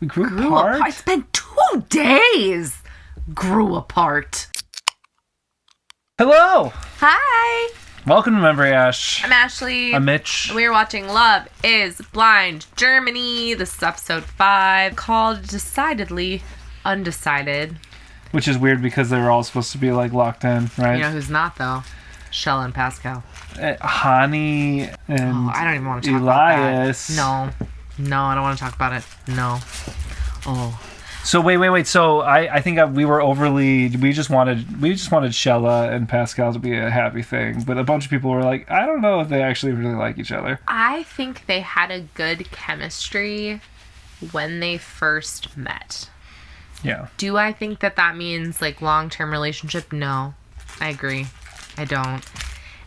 We grew apart? It's been 2 days. Grew apart. Hello. Hi. Welcome to membriash. I'm Ashley. I'm Mitch. We are watching Love is Blind Germany. This is episode 5 called Decidedly Undecided. Which is weird because they were all supposed to be like locked in, right? You know who's not though? Shell and Pascal. Hani and I don't even want to talk Elias. about that. No, I don't want to talk about it. No. Oh. So wait. So I think we were overly. We just wanted Shella and Pascal to be a happy thing, but a bunch of people were like, I don't know if they actually really like each other. I think they had a good chemistry when they first met. Yeah. Do I think that means like long-term relationship? No, I agree. I don't.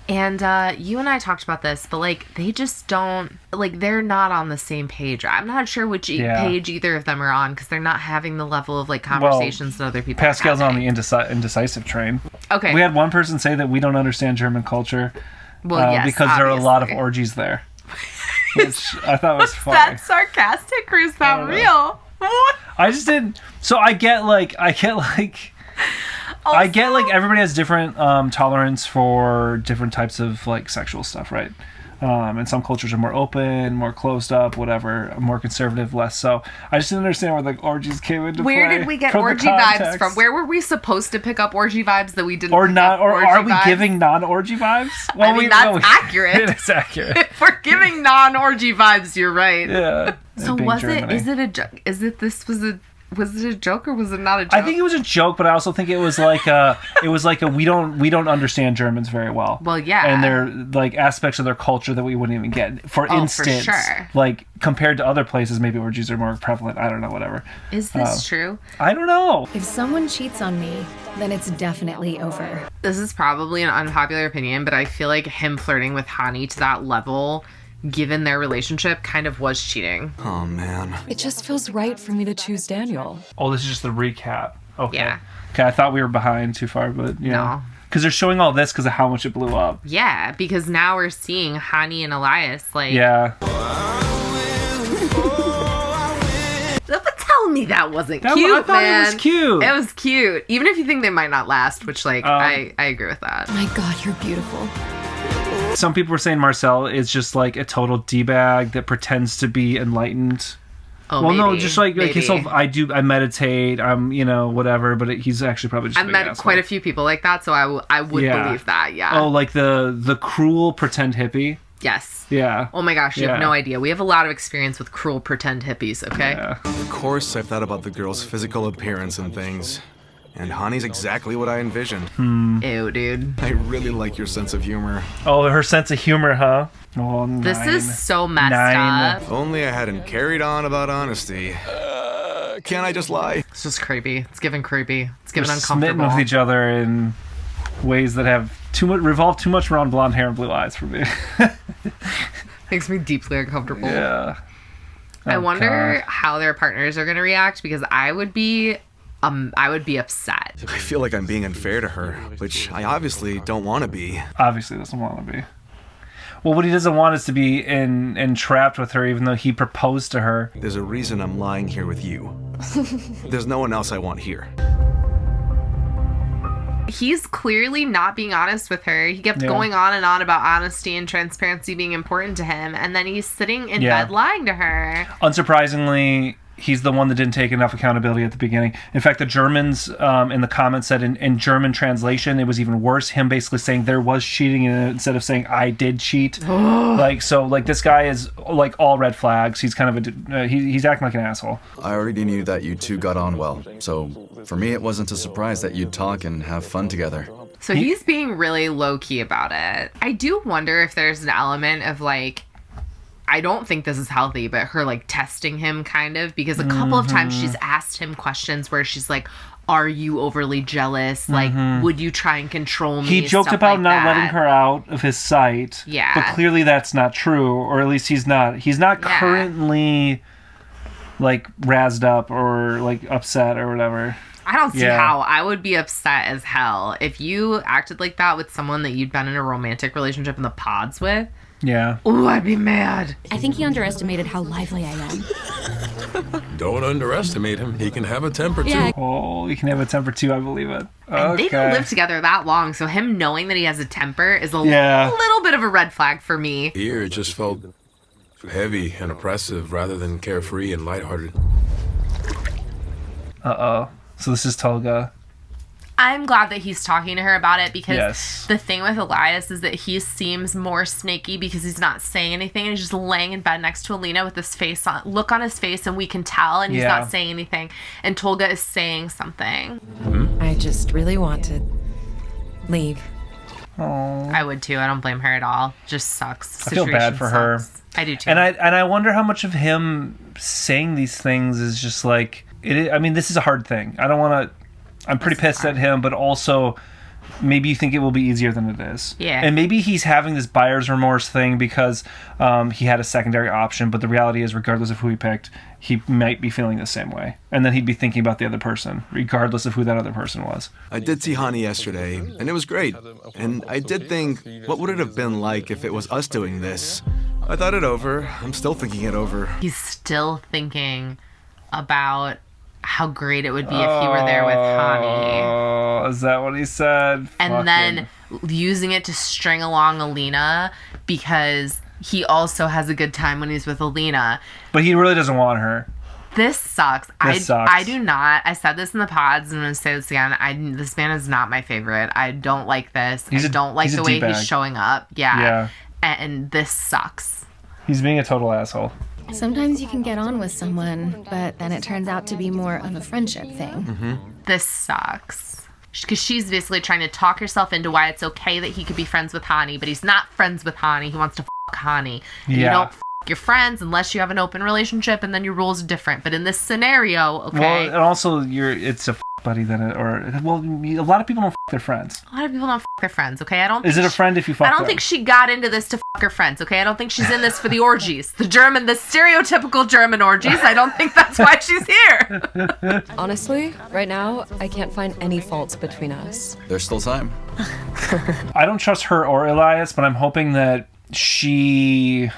And you and I talked about this, but like they just don't, like they're not on the same page. I'm not sure which page either of them are on because they're not having the level of like conversations that other people are Pascal's on having. the indecisive train. Okay. We had one person say that we don't understand German culture because there are a lot of orgies there. Which I thought was funny. Is that sarcastic or is that real? What? I just didn't. So I get like everybody has different tolerance for different types of like sexual stuff, right? And some cultures are more open, more closed up, whatever, more conservative, less so. I just didn't understand where like orgies came into play. Where did we get orgy vibes from? Where were we supposed to pick up orgy vibes that we didn't or pick not up or orgy are we vibes? giving non-orgy vibes? Well, that's accurate. It is accurate. If we're giving non-orgy vibes, you're right. Yeah. So was it? Is it a joke? Was it a joke or was it not a joke? I think it was a joke, but I also think it was like we don't understand Germans very well. Well, yeah. And they're like aspects of their culture that we wouldn't even get. For instance, for sure. like compared to other places, maybe orgies are more prevalent. I don't know, whatever. Is this true? I don't know. If someone cheats on me, then it's definitely over. This is probably an unpopular opinion, but I feel like him flirting with Hani to that level, given their relationship, kind of was cheating. Oh, man. It just feels right for me to choose Daniel. Oh, this is just the recap. Okay. Yeah. Okay, I thought we were behind too far, but yeah. No. Because they're showing all this because of how much it blew up. Yeah, because now we're seeing Hani and Elias, like... Yeah. But tell me that wasn't cute, I thought man. it was cute. It was cute. Even if you think they might not last, which, like, I agree with that. My God, you're beautiful. Some people were saying Marcel is just like a total d-bag that pretends to be enlightened. Oh, well, maybe, no, just like himself. I meditate. I'm, whatever. But he's actually probably just. I've met quite a few people like that, so I would believe that. Yeah. Oh, like the cruel pretend hippie. Yes. Yeah. Oh my gosh, you have no idea. We have a lot of experience with cruel pretend hippies. Okay. Yeah. Of course, I've thought about the girl's physical appearance and things. And Hani's exactly what I envisioned. Ew, dude. I really like your sense of humor. Oh, her sense of humor, huh? Oh, this is so messed up. If only I hadn't carried on about honesty. Can't I just lie? It's just creepy. It's giving creepy. It's giving They're uncomfortable. smitten with each other in ways that have revolve too much around blonde hair and blue eyes for me. Makes me deeply uncomfortable. Yeah. I wonder how their partners are going to react because I would be upset. I feel like I'm being unfair to her, which I obviously don't want to be. Obviously doesn't want to be. Well, what he doesn't want is to be entrapped with her, even though he proposed to her. There's a reason I'm lying here with you. There's no one else I want here. He's clearly not being honest with her. He kept going on and on about honesty and transparency being important to him, and then he's sitting in bed lying to her. Unsurprisingly, he's the one that didn't take enough accountability at the beginning. In fact, the Germans in the comments said in German translation, it was even worse. Him basically saying there was cheating instead of saying I did cheat. This guy is like all red flags. He's kind of he's acting like an asshole. I already knew that you two got on well. So for me, it wasn't a surprise that you'd talk and have fun together. So he's being really low key about it. I do wonder if there's an element of like, I don't think this is healthy, but her like testing him kind of, because a couple of times she's asked him questions where she's like, are you overly jealous? Like, would you try and control me? He joked about like not letting her out of his sight. Yeah. But clearly that's not true, or at least he's not currently like razzed up or like upset or whatever. I don't see how. I would be upset as hell if you acted like that with someone that you'd been in a romantic relationship in the pods with. Yeah. Ooh, I'd be mad. I think he underestimated how lively I am. Don't underestimate him. He can have a temper, too. Yeah. Oh, you can have a temper too, I believe it. And they Okay. don't live together that long, so him knowing that he has a temper is a Yeah. little bit of a red flag for me. Here, it just felt heavy and oppressive rather than carefree and lighthearted. Uh-oh. So this is Toga. I'm glad that he's talking to her about it because Yes. the thing with Elias is that he seems more snaky because he's not saying anything and he's just laying in bed next to Alina with his look on his face, and we can tell, and he's Yeah. not saying anything. And Tolga is saying something. I just really want to leave. Oh. I would too. I don't blame her at all. Just sucks. I feel bad Situation for her. sucks. I do too. And I wonder how much of him saying these things is just like I mean, this is a hard thing. I don't want to. I'm pretty pissed at him, but also maybe you think it will be easier than it is. Yeah. And maybe he's having this buyer's remorse thing because he had a secondary option, but the reality is, regardless of who he picked, he might be feeling the same way. And then he'd be thinking about the other person, regardless of who that other person was. I did see Hani yesterday, and it was great. And I did think, what would it have been like if it was us doing this? I thought it over. I'm still thinking it over. He's still thinking about how great it would be if he were there with Hani. Oh, is that what he said? And then using it to string along Alina because he also has a good time when he's with Alina. But he really doesn't want her. This sucks. This sucks. I do not. I said this in the pods, and I'm going to say this again. This man is not my favorite. I don't like this. I don't like the way he's showing up. Yeah. And this sucks. He's being a total asshole. Sometimes you can get on with someone, but then it turns out to be more of a friendship thing. This sucks. Because she's basically trying to talk herself into why it's okay that he could be friends with Hani, but he's not friends with Hani. He wants to fuck Hani. And you don't fuck your friends unless you have an open relationship, and then your rules are different. But in this scenario, okay. Well, and also it's a buddy then, a lot of people don't fuck their friends. A lot of people don't fuck their friends, okay? I don't. Is it a friend if you fuck I don't them? think she got into this to fuck her friends, okay? I don't think she's in this for the orgies. The stereotypical German orgies. I don't think that's why she's here. Honestly, right now, I can't find any faults between us. There's still time. I don't trust her or Elias, but I'm hoping that she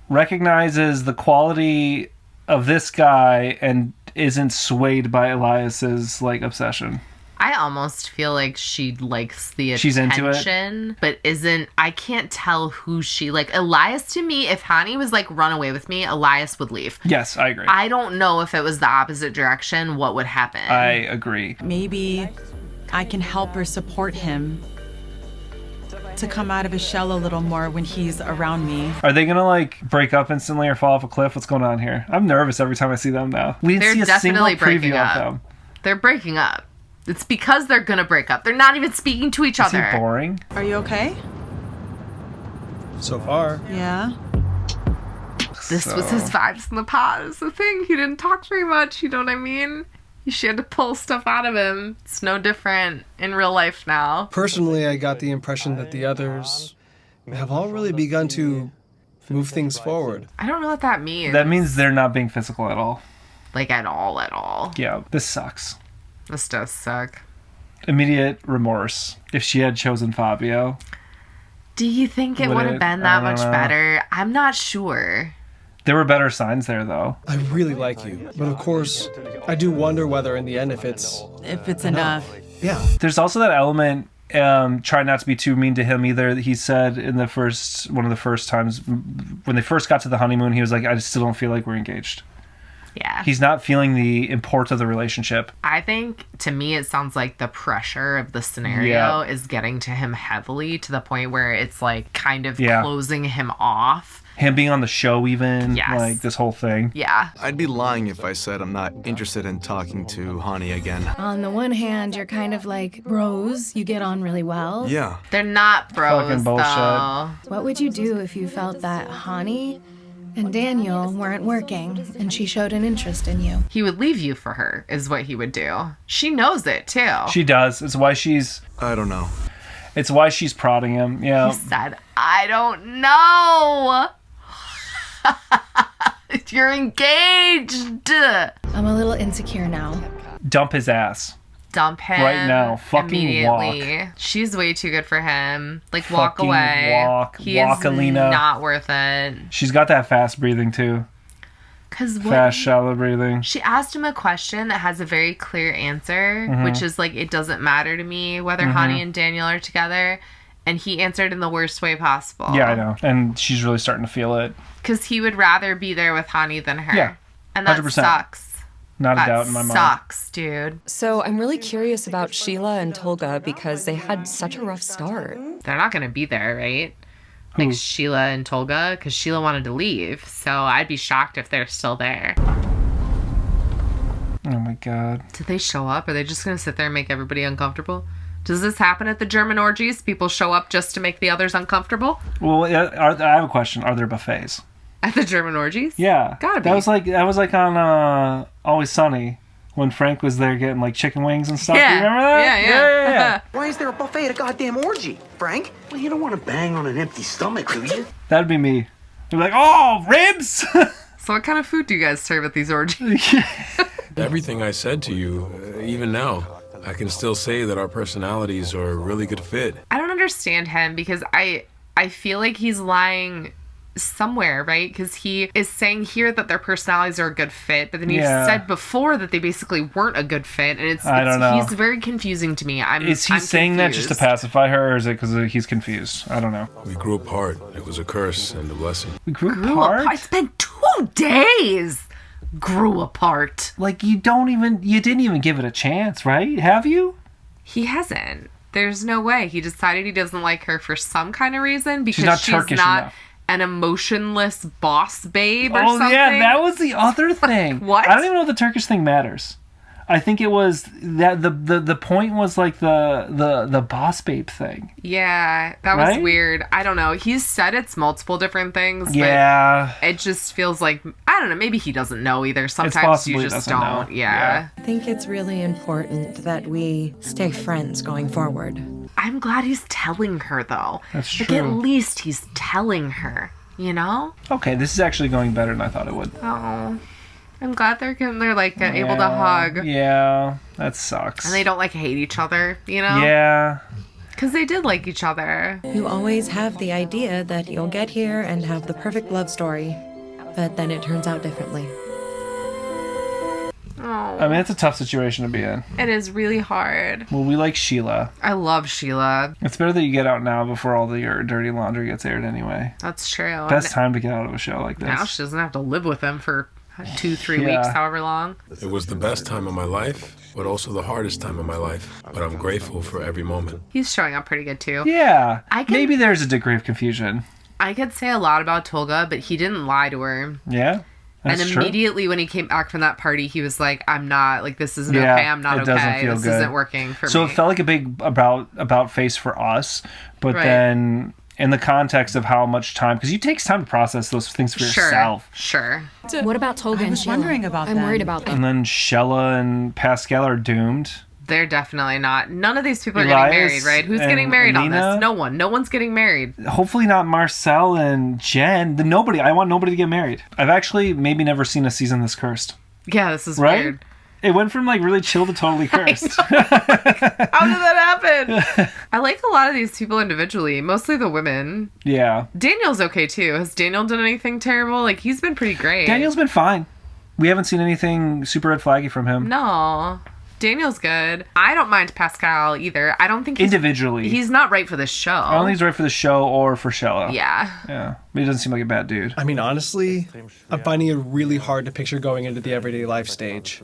recognizes the quality of this guy and isn't swayed by Elias's obsession. I almost feel like she likes the attention, She's into it? but isn't. I can't tell who she Elias, to me, if Hani was run away with me, Elias would leave. Yes, I agree. I don't know if it was the opposite direction, what would happen. I agree. Maybe I can help or support him to come out of his shell a little more when he's around me. Are they gonna break up instantly or fall off a cliff? What's going on here? I'm nervous every time I see them now. We didn't see a single breaking preview up. of them. They're breaking up. It's because they're gonna break up. They're not even speaking to each Is he other. boring? Are you okay? So far. Yeah. This was his vibes in the pause. The thing, he didn't talk very much. You know what I mean? She had to pull stuff out of him. It's no different in real life now. Personally, I got the impression that the others have all really begun to move things forward. I don't know what that means. That means they're not being physical at all. At all. Yeah, this sucks. This does suck. Immediate remorse. If she had chosen Fabio. Do you think it would have been that much better? I'm not sure. There were better signs there, though. I really like you, but of course, I do wonder whether in the end if it's enough. Yeah. There's also that element, try not to be too mean to him either. He said in one of the first times, when they first got to the honeymoon, he was like, I still don't feel like we're engaged. Yeah. He's not feeling the import of the relationship. I think, to me, it sounds like the pressure of the scenario is getting to him heavily to the point where it's kind of closing him off. Him being on the show even, Yes. this whole thing. Yeah. I'd be lying if I said I'm not interested in talking to Hani again. On the one hand, you're kind of like bros. You get on really well. Yeah. They're not bros, Fucking bullshit. though. What would you do if you felt that Hani and Daniel weren't working and she showed an interest in you? He would leave you for her, is what he would do. She knows it, too. She does. It's why she's prodding him. Yeah. He said, I don't know. You're engaged. I'm a little insecure now. Dump his ass. dump him right now. Fucking immediately. walk. She's way too good for him. Like, walk Fucking away. walk. He Walk, is Alina. not worth it. She's got that fast breathing too. Cause Fast, shallow breathing. she asked him a question that has a very clear answer, which is like, it doesn't matter to me whether Hani and Daniel are together. And he answered in the worst way possible. Yeah, I know. And she's really starting to feel it. Because he would rather be there with Hani than her. Yeah, and that 100%. sucks. Not a That doubt in my mind. sucks, dude. So I'm really curious about Sheila and Toga because they had such a rough start. They're not going to be there, right? Like Sheila and Toga, because Sheila wanted to leave. So I'd be shocked if they're still there. Oh my god. Did they show up? Are they just going to sit there and make everybody uncomfortable? Does this happen at the German orgies? People show up just to make the others uncomfortable? Well, I have a question. Are there buffets? At the German orgies? Yeah. Gotta be. That was like on Always Sunny when Frank was there getting like chicken wings and stuff. Yeah. You remember that? Yeah. Why is there a buffet at a goddamn orgy, Frank? Well, you don't want to bang on an empty stomach, do you? That'd be me. I'd be like, oh, ribs! So what kind of food do you guys serve at these orgies? Everything I said to you, even now, I can still say that our personalities are a really good fit. I don't understand him because I feel like he's lying somewhere, right? Because he is saying here that their personalities are a good fit, but then he said before that they basically weren't a good fit, and I don't know. He's very confusing to me. Is he saying that just to pacify her, or is it because he's confused? I don't know. We grew apart. It was a curse and a blessing. We grew apart? It's been 2 days. Grew apart. Like, you didn't even give it a chance, right? Have you? He hasn't. There's no way. He decided he doesn't like her for some kind of reason because She's not Turkish enough. An emotionless boss babe or something. Oh, yeah, that was the other thing. What? I don't even know if the Turkish thing matters. I think it was that the point was like the boss babe thing. Yeah, that was weird. I don't know. He's said it's multiple different things. Yeah. But it just feels like, I don't know, maybe he doesn't know either. Sometimes you just don't. Know. Yeah. I think it's really important that we stay friends going forward. I'm glad he's telling her, though. That's true. Like, at least he's telling her, you know? Okay, this is actually going better than I thought it would. Oh. I'm glad they're like able to hug. Yeah, that sucks. And they don't like hate each other, you know? Yeah. Because they did like each other. You always have the idea that you'll get here and have the perfect love story, but then it turns out differently. Oh. I mean, it's a tough situation to be in. It is really hard. Well, we like Sheila. I love Sheila. It's better that you get out now before all your dirty laundry gets aired anyway. That's true. Best time to get out of a show like this. Now she doesn't have to live with him for 2-3 weeks, however long. It was the best time of my life, but also the hardest time of my life. But I'm grateful for every moment. He's showing up pretty good too. Yeah. Maybe there's a degree of confusion. I could say a lot about Toga, but he didn't lie to her. Yeah. That's and immediately when he came back from that party, he was like, I'm not, like, this isn't okay. I'm not okay. Doesn't feel this good. isn't working for me. So it felt like a big about face for us, but then in the context of how much time, because it takes time to process those things for yourself. Sure. What about Toga and Sheila? Wondering about I'm worried about them. And then Shella and Pascal are doomed. They're definitely not. None of these people are getting married, right? Who's getting married on this? No one. No one's getting married. Hopefully not Marcel and Jen. Nobody. I want nobody to get married. I've actually maybe never seen a season this cursed. Yeah, this is weird. It went from like really chill to totally cursed. How did that happen? I like a lot of these people individually, mostly the women. Yeah. Daniel's okay too. Has Daniel done anything terrible? Like, he's been pretty great. Daniel's been fine. We haven't seen anything super red flaggy from him. No. Daniel's good. I don't mind Pascal either. I don't think individually he's not right for this show. I don't think he's right for the show or for Shella. Yeah. But he doesn't seem like a bad dude. I mean, honestly, I'm finding it really hard to picture going into the everyday life stage.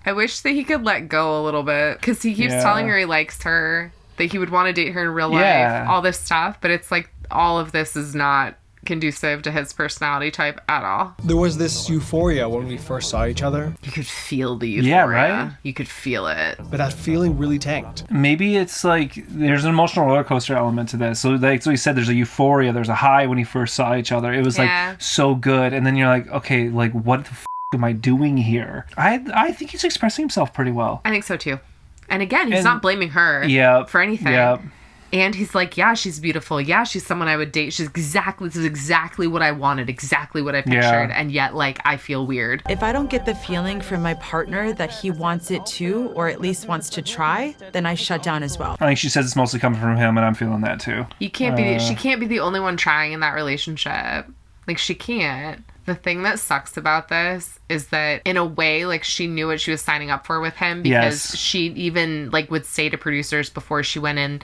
I wish that he could let go a little bit, because he keeps telling her he likes her, that he would want to date her in real life, all this stuff, but it's like all of this is not conducive to his personality type at all. There was this euphoria when we first saw each other. You could feel the euphoria. Yeah, right? You could feel it. But that feeling really tanked. Maybe it's like there's an emotional roller coaster element to this. So like so he said, there's a euphoria, there's a high when you first saw each other. It was like so good, and then you're like, okay, like what the am I doing here? I think he's expressing himself pretty well. I think so too. And again, he's not blaming her for anything. Yep. And he's like, yeah, she's beautiful. Yeah, she's someone I would date. This is exactly what I wanted, exactly what I pictured. And yet, like, I feel weird. If I don't get the feeling from my partner that he wants it too, or at least wants to try, then I shut down as well. I think she says it's mostly coming from him, and I'm feeling that too. She can't be the only one trying in that relationship. Like, she can't. The thing that sucks about this is that, in a way, like, she knew what she was signing up for with him, because she even, like, would say to producers before she went in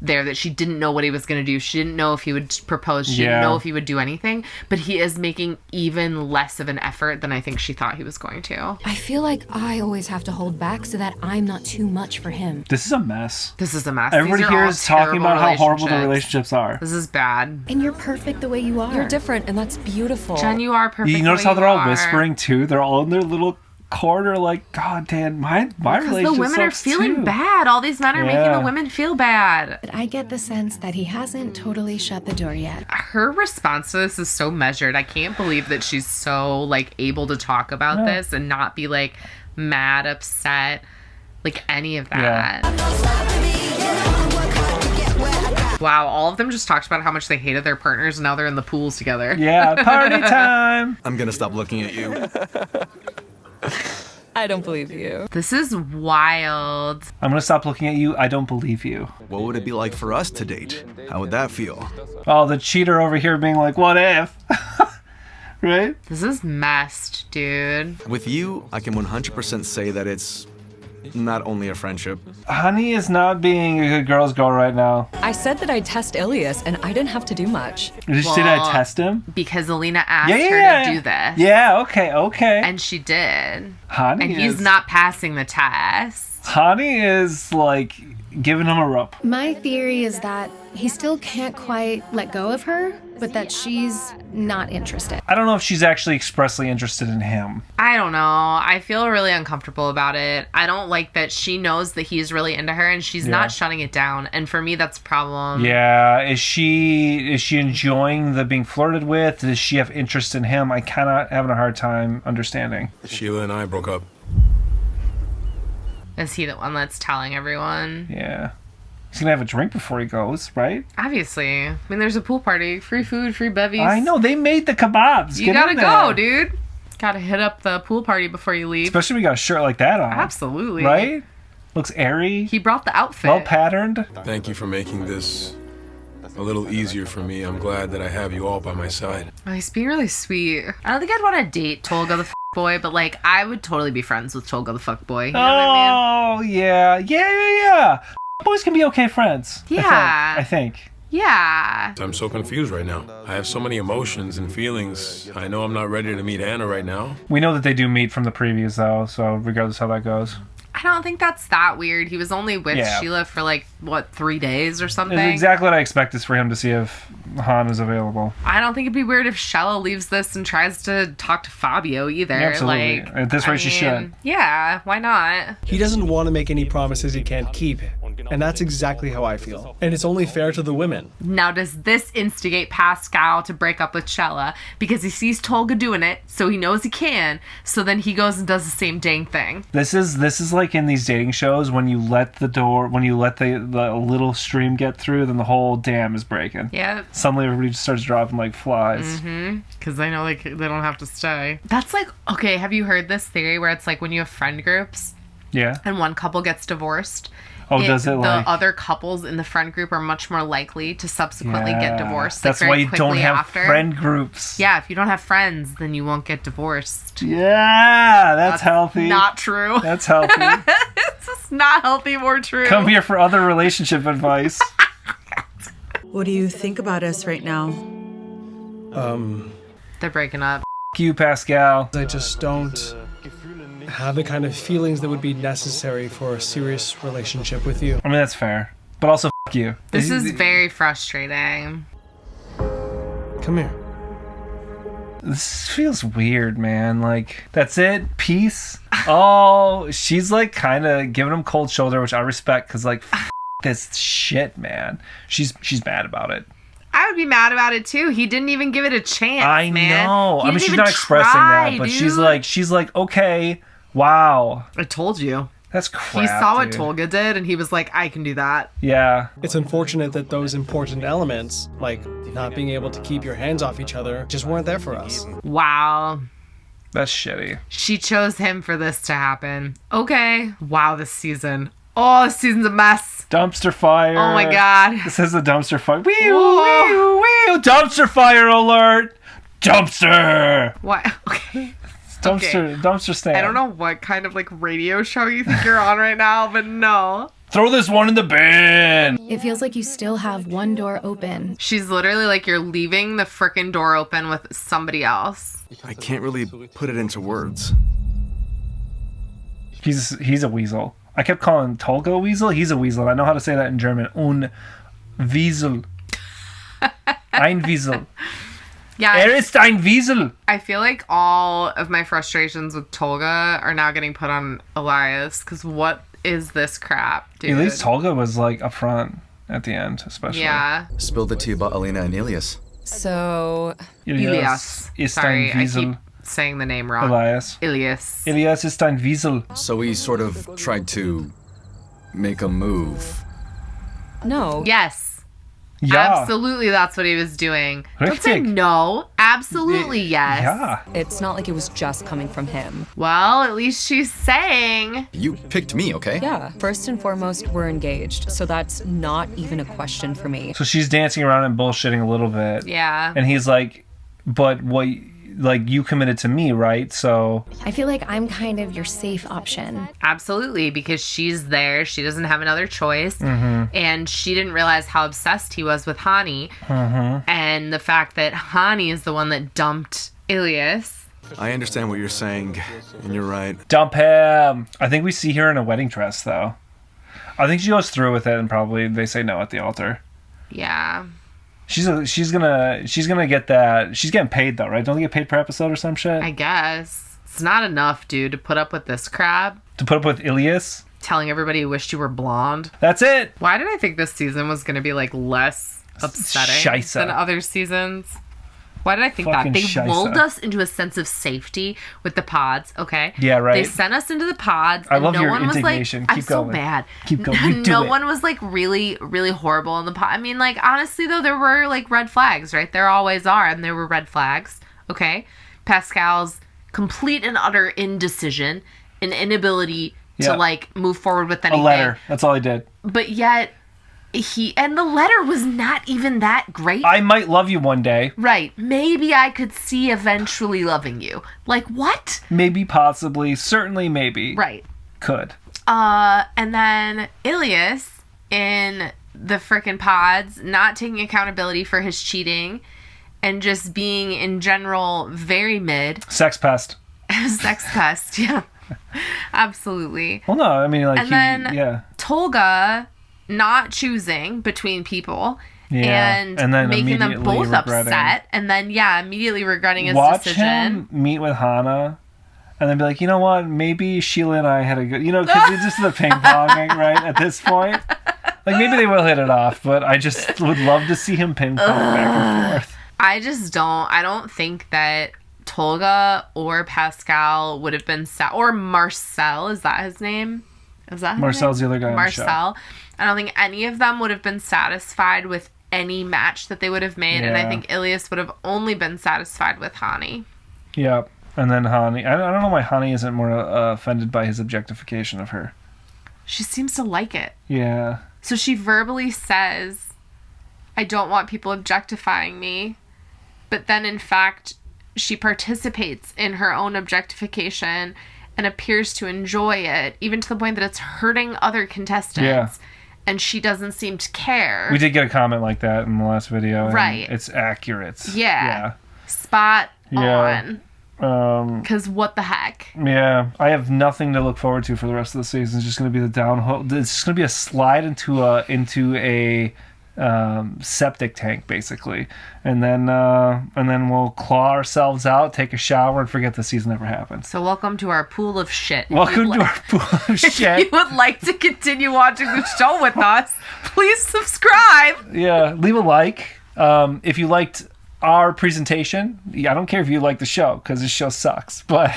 there that she didn't know what he was going to do. She didn't know if he would propose. She didn't know if he would do anything. But he is making even less of an effort than I think she thought he was going to. I feel like I always have to hold back so that I'm not too much for him. This is a mess. Everybody here is talking about how horrible the relationships are. This is bad. And you're perfect the way you are. You're different, and that's beautiful. Jen, you are perfect. You notice how they're all whispering too? They're all in their little corner, like, God damn, my relationship. The women are feeling bad. All these men are making the women feel bad. But I get the sense that he hasn't totally shut the door yet. Her response to this is so measured. I can't believe that she's so, like, able to talk about this and not be, like, mad, upset, like, any of that. Wow, all of them just talked about how much they hated their partners, and now they're in the pools together. Yeah, party time. I'm gonna stop looking at you. I don't believe you. This is wild. I'm gonna stop looking at you. I don't believe you. What would it be like for us to date? How would that feel? Oh, the cheater over here being like, what if? Right? This is messed, dude. With you, I can 100% say that it's not only a friendship. Honey is not being a good girl's girl right now. I said that I'd test Ilias, and I didn't have to do much. Did you say that I test him? Because Alina asked her to do this. Yeah, okay. And she did. Honey and he's not passing the test. Honey is, like, giving him a rope. My theory is that he still can't quite let go of her, but that she's not interested. I don't know if she's actually expressly interested in him. I don't know. I feel really uncomfortable about it. I don't like that she knows that he's really into her and she's not shutting it down. And for me, that's a problem. Yeah. Is she enjoying the being flirted with? Does she have interest in him? I kind of having a hard time understanding. Sheila and I broke up. Is he the one that's telling everyone? Yeah. He's gonna have a drink before he goes, right? Obviously. I mean, there's a pool party. Free food, free bevies. I know. They made the kebabs. You gotta go, dude. Gotta hit up the pool party before you leave. Especially when you got a shirt like that on. Absolutely. Right? Looks airy. He brought the outfit. Well patterned. Thank you for making this a little easier for me. I'm glad that I have you all by my side. Oh, he's being really sweet. I don't think I'd want to date Toga the boy, but, like, I would totally be friends with Toga the fuck boy. You know what I mean? Yeah. Boys can be okay friends. Yeah. I think. Yeah. I'm so confused right now. I have so many emotions and feelings. I know I'm not ready to meet Anna right now. We know that they do meet from the previews, though, so regardless how that goes. I don't think that's that weird. He was only with Sheila for, like, 3 days or something? It's exactly what I expect is for him to see if Han is available. I don't think it'd be weird if Shella leaves this and tries to talk to Fabio either. Yeah, absolutely. Like, At this rate, she should. Yeah, why not? He doesn't want to make any promises he can't keep. And that's exactly how I feel. And it's only fair to the women. Now, does this instigate Pascal to break up with Shella? Because he sees Tolga doing it, so he knows he can, so then he goes and does the same dang thing. This is like in these dating shows when you let the little stream get through, then the whole dam is breaking. Yeah. Suddenly everybody just starts dropping like flies. Mm-hmm. Because they know they don't have to stay. That's like, okay, have you heard this theory where it's like when you have friend groups? Yeah. And one couple gets divorced. Does it like... The other couples in the friend group are much more likely to subsequently get divorced. That's why you don't have friend groups. Yeah, if you don't have friends, then you won't get divorced. Yeah, that's healthy. Not true. That's healthy. It's just not healthy or true. Come here for other relationship advice. What do you think about us right now? They're breaking up. F*** you, Pascal. I just don't have the kind of feelings that would be necessary for a serious relationship with you. I mean, that's fair. But also, f*** you. This is very frustrating. Come here. This feels weird, man. Like, that's it? Peace? Oh, she's like kind of giving him cold shoulder, which I respect, because like, f*** this shit, man. She's mad about it. I would be mad about it too. He didn't even give it a chance. I man. know. He I mean, didn't she's even not expressing try, that, but dude. she's like, okay, wow. I told you. That's crap. He saw what dude. Toga did, and he was like, I can do that. Yeah. It's unfortunate that those important elements, like not being able to keep your hands off each other, just weren't there for us. Wow. That's shitty. She chose him for this to happen. Okay. Wow, this season. Oh, this season's a mess. Dumpster fire. Oh my god. This is the dumpster fire. Wee wee. Dumpster fire alert. Dumpster. What? Okay. Dumpster stand. I don't know what kind of like radio show you think you're on right now, but no. Throw this one in the bin. It feels like you still have one door open. She's literally like, you're leaving the frickin' door open with somebody else. I can't really put it into words. He's a weasel. I kept calling Toga a weasel. He's a weasel. I know how to say that in German. Un Wiesel. Ein Wiesel. Yeah. Ist ein Wiesel. I feel like all of my frustrations with Toga are now getting put on Elias, because what is this crap, dude? At least Toga was like up front at the end, especially. Yeah. Spill the tea about Alina and Ilias. So... Ilias. Ist Sorry, ein Wiesel. I keep saying the name wrong. Elias. Ilias ist ein Wiesel. So he sort of tried to make a move. No. Yes. Yeah. Absolutely, that's what he was doing. Don't say Richtig. no. Absolutely, yes. Yeah. It's not like it was just coming from him. Well, at least she's saying. You picked me, okay? Yeah. First and foremost, we're engaged, so that's not even a question for me. So she's dancing around and bullshitting a little bit. Yeah. And he's like, but what, like, you committed to me, right? So. I feel like I'm kind of your safe option. Absolutely, because she's there. She doesn't have another choice. Mm-hmm. And she didn't realize how obsessed he was with Hani. Mm-hmm. And the fact that Hani is the one that dumped Ilias. I understand what you're saying, and you're right. Dump him. I think we see her in a wedding dress, though. I think she goes through with it, and probably they say no at the altar. Yeah. She's gonna get that. She's getting paid though, right? Don't they get paid per episode or some shit? I guess. It's not enough, dude, to put up with this crap. To put up with Ilias? Telling everybody you wished you were blonde. That's it. Why did I think this season was going to be like less upsetting Scheisse. than other seasons? Why did I think Fucking that? They scheisse. lulled us into a sense of safety with the pods, okay? Yeah, right. They sent us into the pods, I and love no your one was like, indignation. I'm Keep so going. mad. Keep going. You do No it. one was like really, really horrible in the pod. I mean, like, honestly, though, there were like red flags, right? There always are, and there were red flags, okay? Pascal's complete and utter indecision and inability to like move forward with anything. A letter. That's all I did. But yet, and the letter was not even that great. I might love you one day. Right. Maybe I could see eventually loving you. Like, what? Maybe, possibly, certainly, maybe. Right. Could. And then Ilias in the frickin' pods, not taking accountability for his cheating and just being, in general, very mid. Sex pest. Sex pest, yeah. Absolutely. Well, no, I mean, like, And then yeah. Toga not choosing between people and then making them immediately both regretting. upset, and then immediately regretting his Watch decision. him meet with Hannah and then be like, you know what, maybe Sheila and I had a good, because it's just the ping ponging, right, at this point. Like, maybe they will hit it off, but I just would love to see him ping pong back and forth. I don't think that Toga or Pascal would have been or Marcel, is that his name? Is that his Marcel's name? the other guy on the show. Marcel. I don't think any of them would have been satisfied with any match that they would have made, and I think Ilias would have only been satisfied with Hani. Yeah, and then Hani. I don't know why Hani isn't more offended by his objectification of her. She seems to like it. Yeah. So she verbally says, I don't want people objectifying me. But then, in fact, she participates in her own objectification and appears to enjoy it, even to the point that it's hurting other contestants. Yeah. And she doesn't seem to care. We did get a comment like that in the last video. And right. It's accurate. Yeah. Spot on. Because what the heck? Yeah. I have nothing to look forward to for the rest of the season. It's just going to be the downhill. It's just going to be a slide into a septic tank, basically. And then we'll claw ourselves out, take a shower, and forget the season ever happened. So welcome to our pool of shit. Welcome to our pool of shit. If you would like to continue watching the show with us, please subscribe. Yeah, leave a like. If you liked our presentation, I don't care if you like the show, because this show sucks. But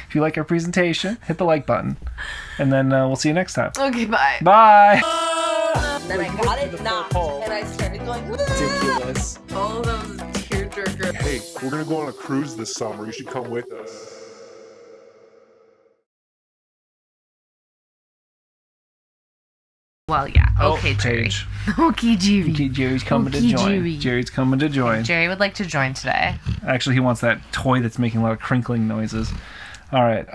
if If you like our presentation, hit the like button. And then we'll see you next time. Okay, bye. Bye. Then I got it knocked, and I started going, Ridiculous. Oh, that was a tearjerker. Hey, we're gonna go on a cruise this summer. You should come with us. Well, yeah. Okay, Jerry. Paige. Okay, Jerry. Okay, Jerry's coming to Okay, join. Jerry. Jerry's coming to join. Jerry would like to join today. Actually, he wants that toy that's making a lot of crinkling noises. All right.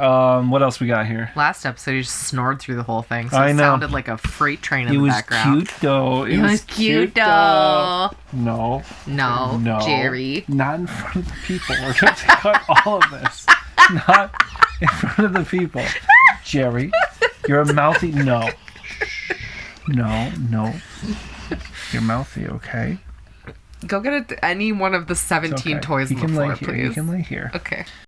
What else we got here? Last episode, he just snored through the whole thing, so I it know. sounded like a freight train in the background. It was cute, though. It was cute, though. No. No, Jerry. Not in front of the people. We're going to cut all of this. Not in front of the people. Jerry, you're a mouthy... No. No. You're mouthy, okay? Go get any one of the 17 Okay. toys He on the can floor, lay here. please. He can lay here. Okay.